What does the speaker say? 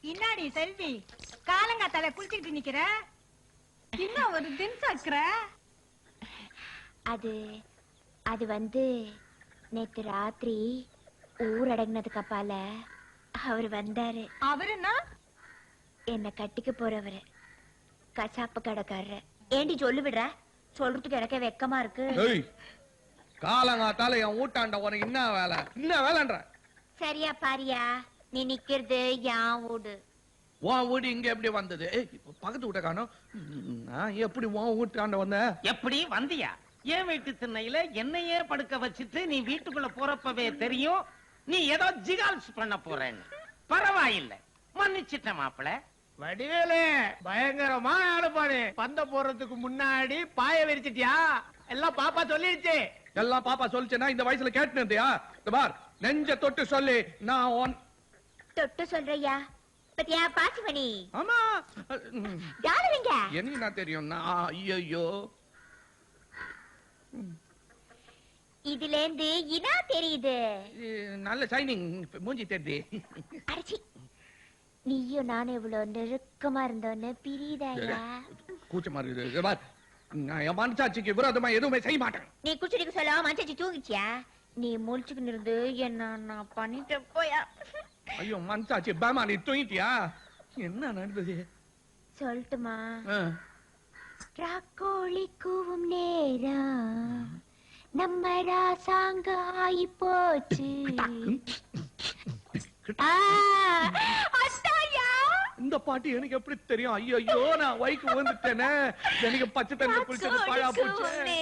இன்னாடி செல்வி, காலங்காத்தால குளிச்சுக்கிட்டு நிக்கிற, இன்னும் ஒரு தின்சாக்குற. அது வந்து நேத்து ராத்திரி ஊரடங்கினதுக்கு அப்பால அவர் வந்தாரு. அவருன்னா என்ன கட்டிக்க போறவரு, கசாப்பு கடைக்காரரு. ஏண்டி சொல்லு விடுற? சொல்றதுக்கு எனக்கு வெக்கமா இருக்கு. காலங்காத்தால என் ஊட்டாண்ட உனக்கு என்ன வேலைன்ற? சரியா பாரியா, நீ நிக்கிறது என் வீடு. உன் வீடு இங்க எப்படி வந்தது? பக்கத்து வீட்டை காணோம். எப்படி உன் வீட்டாண்ட வந்த? எப்படி வந்தியா? என் வீட்டு திண்ணையில என்னையே படுக்க வச்சுட்டு நீ வீட்டுக்குள்ள போறப்பவே தெரியும் நீ ஏதோ ஜிகால்ஸ் பண்ண போறேன்னு. பரவாயில்லை, மன்னிச்சிட்ட மாப்பிள. வடிவேலு பயங்கரமா ஆடுப்பாரு. பந்த போறதுக்கு முன்னாடி பாய விரிச்சிட்டியா? எல்லாம் பாப்பா சொல்லிடுச்சு. எல்லாம் பாப்பா சொல்லிச்சேன்னா இந்த வயசுல கேட்டு இருந்தியா? பார், நெஞ்ச தொட்டு சொல்லி நான் தொட்டு சொல்றியா? பத்தியா பாசிமணி? ஆமா, டாலுங்க என்ன தெரியும்? ஐயோ, இதுல இருந்து இனா தெரியுது. நல்ல ஷைனிங் மூஞ்சி தெரியுது. அடிச்சி, நீயும் நானும் இவ்வளவு நெருக்கமா இருந்தோன்னு பிரியுதாயா? கூச்சமா இருக்குது. பார், நான் என் மனசாட்சிக்கு விரோதமா எதுவுமே செய்ய மாட்டேன். நீ குச்சிடிக்கு சொல்ல மனசாட்சி தூங்கிச்சியா? நீ முழிச்சுக்கிட்டு இருந்து என்ன நான் பண்ணிட்டு போயா? ஐயோ மனசாட்சி பேமா, நீ தூங்கிட்டியா? என்ன நடந்தது சொல்லட்டுமா? ராக்கோழி கூவும் நேரம் நம்ம ராசாங்க ஆயி போச்சு. இந்த பாட்டு எனக்கு எப்படி தெரியும்? ஐயோ, நான் வைக்கு வந்துட்டேனே. எனக்கு பச்சை தண்ணி குளிச்சது பாழா போச்சு.